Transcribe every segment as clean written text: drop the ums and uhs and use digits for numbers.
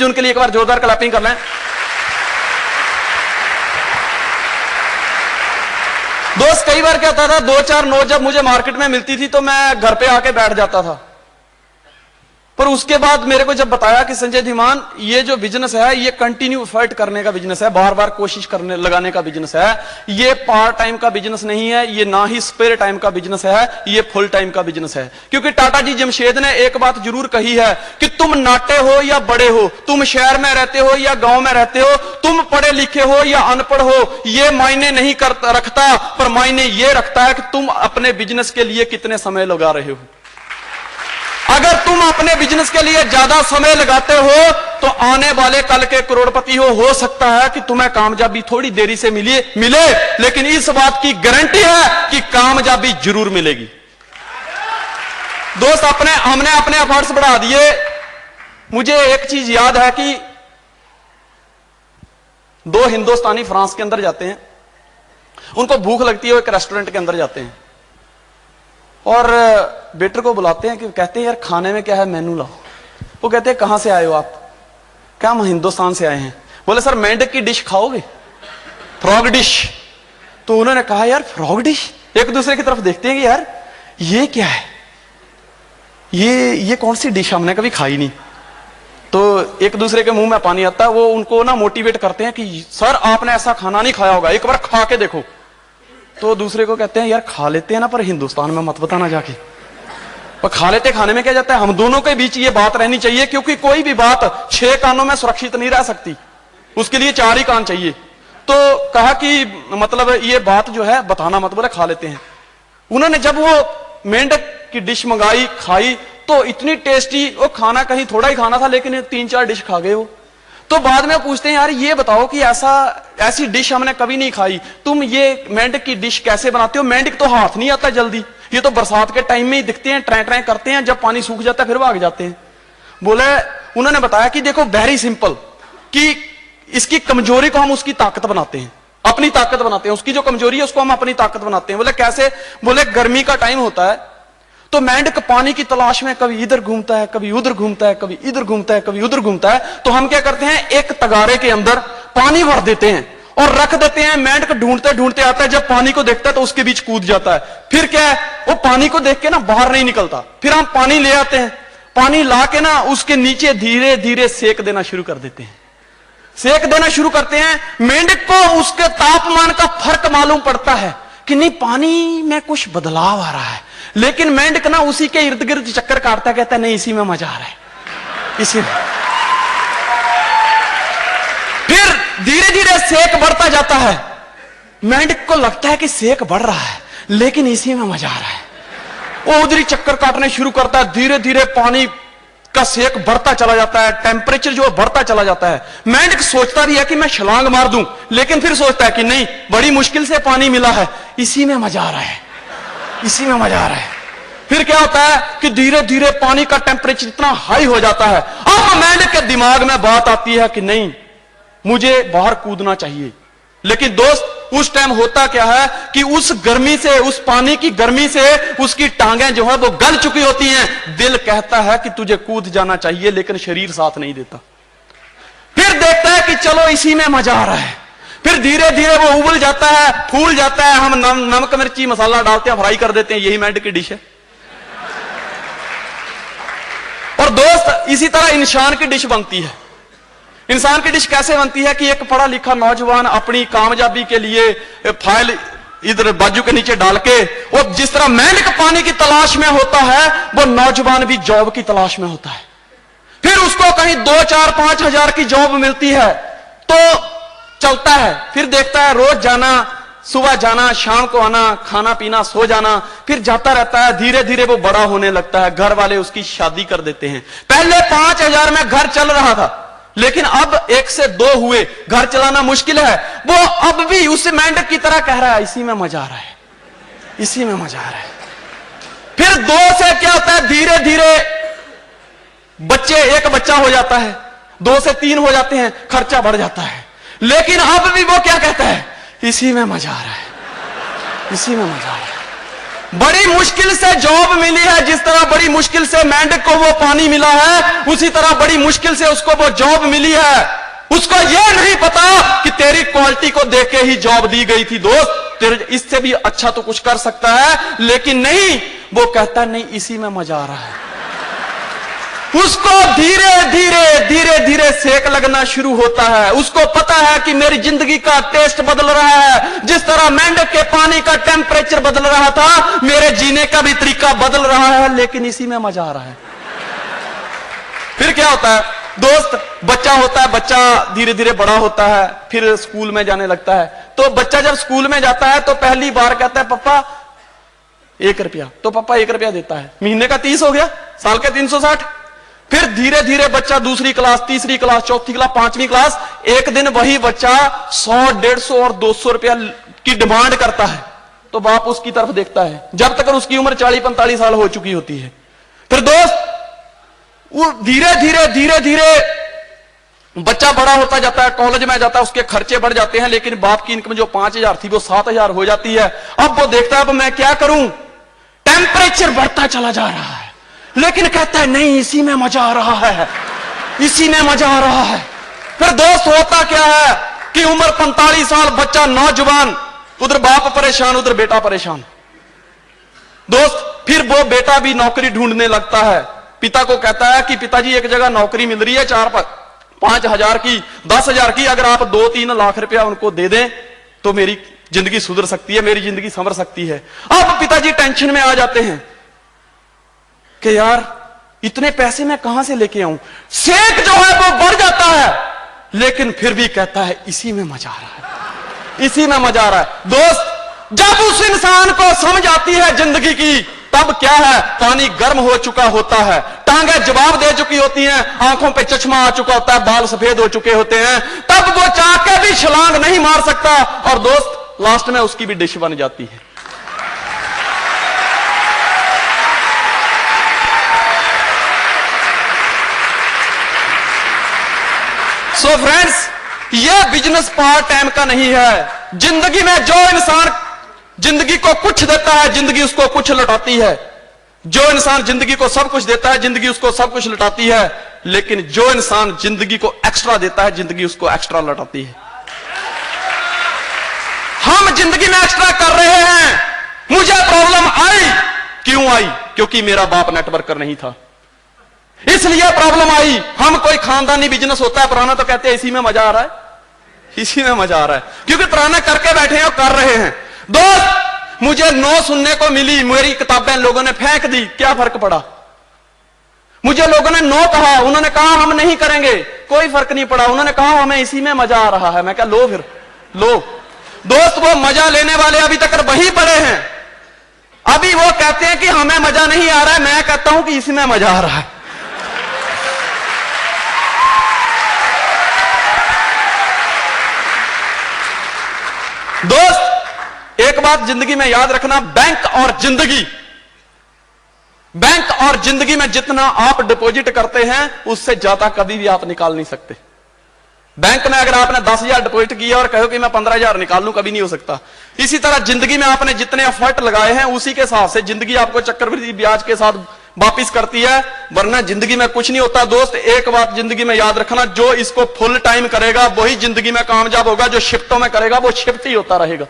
उनके लिए एक बार जोरदार क्लैपिंग कर लें। दोस्त कई बार क्या होता था, 2-4 नोट जब मुझे मार्केट में मिलती थी तो मैं घर पे आके बैठ जाता था। पर उसके बाद मेरे को जब बताया कि संजय धीमान ये जो बिजनेस है ये कंटिन्यू एफर्ट करने का बिजनेस है, बार बार कोशिश करने लगाने का बिजनेस है, ये पार्ट टाइम का बिजनेस नहीं है, ये ना ही स्पेयर टाइम का बिजनेस है, ये फुल टाइम का बिजनेस है। क्योंकि टाटा जी जमशेद ने एक बात जरूर कही है कि तुम नाटे हो या बड़े हो, तुम शहर में रहते हो या गांव में रहते हो, तुम पढ़े लिखे हो या अनपढ़ हो, ये मायने नहीं रखता, पर मायने ये रखता है कि तुम अपने बिजनेस के लिए कितने समय लगा रहे हो। अगर तुम अपने बिजनेस के लिए ज्यादा समय लगाते हो तो आने वाले कल के करोड़पति हो सकता है कि तुम्हें कामयाबी थोड़ी देरी से मिले, लेकिन इस बात की गारंटी है कि कामयाबी जरूर मिलेगी। दोस्त हमने अपने एफर्ट्स बढ़ा दिए। मुझे एक चीज याद है कि 2 हिंदुस्तानी फ्रांस के अंदर जाते हैं, उनको भूख लगती है, वो एक रेस्टोरेंट के अंदर जाते हैं और वेटर को बुलाते हैं कि कहते हैं यार खाने में क्या है, मेनू लाओ। वो कहते हैं कहां से आए हो आप? क्या हम हिंदुस्तान से आए हैं। बोले सर मेंढक की डिश खाओगे, फ्रॉग डिश। तो उन्होंने कहा यार फ्रॉग डिश, एक दूसरे की तरफ देखते हैं कि यार ये क्या है, ये कौन सी डिश, हमने कभी खाई नहीं। तो एक दूसरे के मुंह में पानी आता है। वो उनको ना मोटिवेट करते हैं कि सर आपने ऐसा खाना नहीं खाया होगा, एक बार खा के देखो। तो दूसरे को कहते हैं यार खा लेते हैं ना, पर हिंदुस्तान में मत बताना जाके। पर खा लेते, खाने में क्या जाता है। हम दोनों के बीच ये बात रहनी चाहिए, क्योंकि कोई भी बात 6 कानों में सुरक्षित नहीं रह सकती, उसके लिए 4 ही कान चाहिए। तो कहा कि मतलब ये बात जो है बताना मत, बोले खा लेते हैं। उन्होंने जब वो मेंढक की डिश मंगाई, खाई, तो इतनी टेस्टी, वो खाना कहीं थोड़ा ही खाना था लेकिन 3-4 डिश खा गए वो। तो बाद में पूछते हैं यार ये बताओ कि ऐसी डिश हमने कभी नहीं खाई, तुम ये मेंढक की डिश कैसे बनाते हो? मेंढक तो हाथ नहीं आता जल्दी, ये तो बरसात के टाइम में ही दिखते हैं, ट्रै ट्रै करते हैं, जब पानी सूख जाता है फिर भाग जाते हैं। बोले उन्होंने बताया कि देखो वेरी सिंपल, कि इसकी कमजोरी को हम उसकी ताकत बनाते हैं, अपनी ताकत बनाते हैं, उसकी जो कमजोरी है उसको हम अपनी ताकत बनाते हैं। बोले कैसे? बोले गर्मी का टाइम होता है तो मेंढक पानी की तलाश में कभी इधर घूमता है, कभी उधर घूमता है, कभी इधर घूमता है, कभी उधर घूमता है। तो हम क्या करते हैं, एक तगारे के अंदर पानी भर देते हैं और रख देते हैं। मेंढक ढूंढते ढूंढते आता है, जब पानी को देखता है तो उसके बीच कूद जाता है। फिर क्या है, वो पानी को देख के ना बाहर नहीं निकलता। फिर हम पानी ले आते हैं, पानी ला के ना उसके नीचे धीरे धीरे सेक देना शुरू कर देते हैं। सेक देना शुरू करते हैं, मेंढक को उसके तापमान का फर्क मालूम पड़ता है कि नहीं पानी में कुछ बदलाव आ रहा है, लेकिन मेंढक ना उसी के इर्द गिर्द चक्कर काटता, कहता है नहीं इसी में मजा आ रहा है, इसी में। फिर धीरे धीरे सेक बढ़ता जाता है, मेंढक को लगता है कि सेक बढ़ रहा है लेकिन इसी में मजा आ रहा है। वो उधर ही चक्कर काटने शुरू करता है, धीरे धीरे पानी का सेक बढ़ता चला जाता है, टेम्परेचर जो बढ़ता चला जाता है। मेंढक सोचता भी है कि मैं छलांग मार दूं, लेकिन फिर सोचता है कि नहीं बड़ी मुश्किल से पानी मिला है, इसी में मजा आ रहा है, इसी में मजा आ रहा है। फिर क्या होता है कि धीरे धीरे पानी का टेम्परेचर इतना हाई हो जाता है, अब मेंढक के दिमाग में बात आती है कि नहीं मुझे बाहर कूदना चाहिए। लेकिन दोस्त उस टाइम होता क्या है कि उस गर्मी से, उस पानी की गर्मी से उसकी टांगें जो है वो गल चुकी होती हैं। दिल कहता है कि तुझे कूद जाना चाहिए, लेकिन शरीर साथ नहीं देता। फिर देखता है कि चलो इसी में मजा आ रहा है। फिर धीरे धीरे वो उबल जाता है, फूल जाता है, हम नमक मिर्ची मसाला डालते हैं, फ्राई कर देते हैं, यही मेंढक की डिश है। और दोस्त इसी तरह इंसान की डिश बनती है। इंसान की डिश कैसे बनती है कि एक पढ़ा लिखा नौजवान अपनी कामयाबी के लिए फाइल इधर बाजू के नीचे डाल के, वो जिस तरह मेंढक पानी की तलाश में होता है, वो नौजवान भी जॉब की तलाश में होता है। फिर उसको कहीं 2, 4, 5 हजार की जॉब मिलती है तो चलता है, फिर देखता है रोज जाना, सुबह जाना, शाम को आना, खाना पीना, सो जाना, फिर जाता रहता है। धीरे धीरे वो बड़ा होने लगता है, घर वाले उसकी शादी कर देते हैं। पहले 5,000 में घर चल रहा था, लेकिन अब 1 से 2 हुए, घर चलाना मुश्किल है। वो अब भी उस मेंढक की तरह कह रहा है इसी में मजा आ रहा है, इसी में मजा आ रहा है। फिर 2 से क्या होता है, धीरे धीरे बच्चे, 1 बच्चा हो जाता है, 2 से 3 हो जाते हैं, खर्चा बढ़ जाता है। लेकिन अब भी वो क्या कहता है, इसी में मजा आ रहा है, इसी में मजा आ रहा है। बड़ी मुश्किल से जॉब मिली है, जिस तरह बड़ी मुश्किल से मेंढक को वो पानी मिला है, उसी तरह बड़ी मुश्किल से उसको वो जॉब मिली है। उसको यह नहीं पता कि तेरी क्वालिटी को देख के ही जॉब दी गई थी दोस्त, तेरे इससे भी अच्छा तो कुछ कर सकता है, लेकिन नहीं, वो कहता नहीं इसी में मजा आ रहा है। उसको धीरे धीरे धीरे धीरे सेक लगना शुरू होता है। उसको पता है कि मेरी जिंदगी का टेस्ट बदल रहा है, जिस तरह मेंढक के पानी का टेम्परेचर बदल रहा था, मेरे जीने का भी तरीका बदल रहा है, लेकिन इसी में मजा आ रहा है। फिर क्या होता है दोस्त, बच्चा होता है, बच्चा धीरे धीरे बड़ा होता है, फिर स्कूल में जाने लगता है। तो बच्चा जब स्कूल में जाता है तो पहली बार कहता है पापा 1 रुपया, तो पापा 1 रुपया देता है। महीने का 30 हो गया, साल के 360। फिर धीरे धीरे बच्चा दूसरी क्लास, तीसरी क्लास, चौथी क्लास, 5वीं क्लास, एक दिन वही बच्चा 100, 150 और 200 रुपया की डिमांड करता है। तो बाप उसकी तरफ देखता है, जब तक उसकी उम्र 40-45 साल हो चुकी होती है। फिर दोस्त वो धीरे धीरे धीरे धीरे बच्चा बड़ा होता जाता है, कॉलेज में जाता है, उसके खर्चे बढ़ जाते हैं, लेकिन बाप की इनकम जो 5000 थी वो 7000 हो जाती है। अब वो देखता है अब मैं क्या करूं, टेम्परेचर बढ़ता चला जा रहा है, लेकिन कहता है नहीं इसी में मजा आ रहा है, इसी में मजा आ रहा है। फिर दोस्त होता क्या है कि उम्र 45 साल, बच्चा नौजवान, उधर बाप परेशान, उधर बेटा परेशान। दोस्त फिर वो बेटा भी नौकरी ढूंढने लगता है, पिता को कहता है कि पिताजी एक जगह नौकरी मिल रही है 4-5 हजार की, 10 हजार की, अगर आप 2-3 लाख रुपया उनको दे दें तो मेरी जिंदगी सुधर सकती है, मेरी जिंदगी संवर सकती है। अब पिताजी टेंशन में आ जाते हैं कि यार इतने पैसे मैं कहां से लेके आऊं। सेक जो है वो बढ़ जाता है, लेकिन फिर भी कहता है इसी में मजा आ रहा है, इसी में मजा आ रहा है। दोस्त जब उस इंसान को समझ आती है जिंदगी की, तब क्या है, पानी गर्म हो चुका होता है, टांगे जवाब दे चुकी होती हैं, आंखों पे चश्मा आ चुका होता है, बाल सफेद हो चुके होते हैं, तब वो चाह के भी छलांग नहीं मार सकता, और दोस्त लास्ट में उसकी भी डिश बन जाती है। सो फ्रेंड्स, ये बिजनेस पार्ट टाइम का नहीं है। जिंदगी में जो इंसान जिंदगी को कुछ देता है, जिंदगी उसको कुछ लौटाती है। जो इंसान जिंदगी को सब कुछ देता है, जिंदगी उसको सब कुछ लौटाती है, लेकिन जो इंसान जिंदगी को एक्स्ट्रा देता है, जिंदगी उसको एक्स्ट्रा लौटाती है। हम जिंदगी में एक्स्ट्रा कर रहे हैं। मुझे प्रॉब्लम आई, क्यों आई? क्योंकि मेरा बाप नेटवर्कर नहीं था, इसलिए प्रॉब्लम आई। हम कोई खानदानी बिजनेस होता है पुराना तो कहते हैं इसी में मजा आ रहा है, इसी में मजा आ रहा है, क्योंकि पुराना करके बैठे हैं और कर रहे हैं। दोस्त मुझे 9 सुनने को मिली, मेरी किताबें लोगों ने फेंक दी, क्या फर्क पड़ा? मुझे लोगों ने 9 कहा, उन्होंने कहा हम नहीं करेंगे, कोई फर्क नहीं पड़ा। उन्होंने कहा हमें इसी में मजा आ रहा है, मैं क्या लो फिर लो। दोस्त वो मजा लेने वाले अभी तक वही पड़े हैं, अभी वो कहते हैं कि हमें मजा नहीं आ रहा है, मैं कहता हूं कि इसमें मजा आ रहा है। दोस्त एक बात जिंदगी में याद रखना, बैंक और जिंदगी में जितना आप डिपॉजिट करते हैं उससे ज्यादा कभी भी आप निकाल नहीं सकते। बैंक में अगर आपने 10,000 डिपॉजिट किया और कहो कि मैं 15,000 निकाल लूं, कभी नहीं हो सकता। इसी तरह जिंदगी में आपने जितने एफर्ट लगाए हैं उसी के हिसाब से जिंदगी आपको चक्रवृद्धि ब्याज के साथ वापिस करती है, वरना जिंदगी में कुछ नहीं होता। दोस्त एक बात जिंदगी में याद रखना, जो इसको फुल टाइम करेगा वही जिंदगी में कामयाब होगा, जो शिफ्टों में करेगा वो शिफ्ट ही होता रहेगा।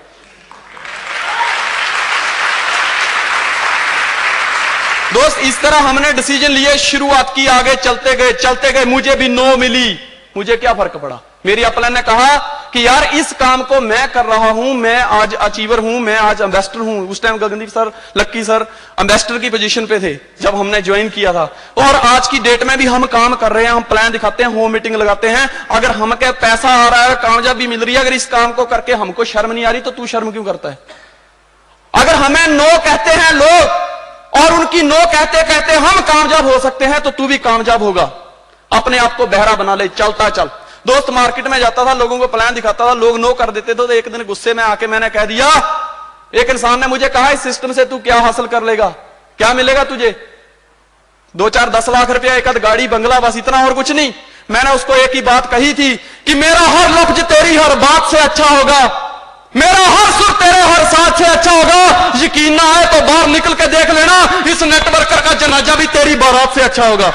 दोस्त इस तरह हमने डिसीजन लिए, शुरुआत की, आगे चलते गए, मुझे भी 9 मिली, मुझे क्या फर्क पड़ा? मेरी अपलाइन ने कहा कि यार इस काम को मैं कर रहा हूं, मैं आज अचीवर हूं, मैं आज एम्बेसडर हूं। उस टाइम गगनदीप सर, लक्की सर एम्बेसडर की पोजीशन पे थे जब हमने ज्वाइन किया था, और आज की डेट में भी हम काम कर रहे हैं, हम प्लान दिखाते हैं, होम मीटिंग लगाते हैं। अगर हमके पैसा आ रहा है, कामयाबी मिल रही है, अगर इस काम को करके हमको शर्म नहीं आ रही तो तू शर्म क्यों करता है? अगर हमें नो कहते हैं लोग और उनकी नो कहते कहते हम कामयाब हो सकते हैं, तो तू भी कामयाब होगा। अपने आप को बहरा बना ले, चलता चल। दोस्त मार्केट में जाता था, लोगों को प्लान दिखाता था, लोग नो कर देते थे, तो एक दिन गुस्से में आके मैंने कह दिया, एक इंसान ने मुझे कहा इस सिस्टम से तू क्या हासिल कर लेगा, क्या मिलेगा तुझे? 2-4-10 लाख रुपया, एक आध गाड़ी, बंगला, बस इतना, और कुछ नहीं। मैंने उसको एक ही बात कही थी कि मेरा हर लफ्ज तेरी हर बात से अच्छा होगा, मेरा हर सुर तेरे हर साथ से अच्छा होगा। यकीन ना आए तो बाहर निकल के देख लेना, इस नेटवर्कर का जनाजा भी तेरी बारात से अच्छा होगा।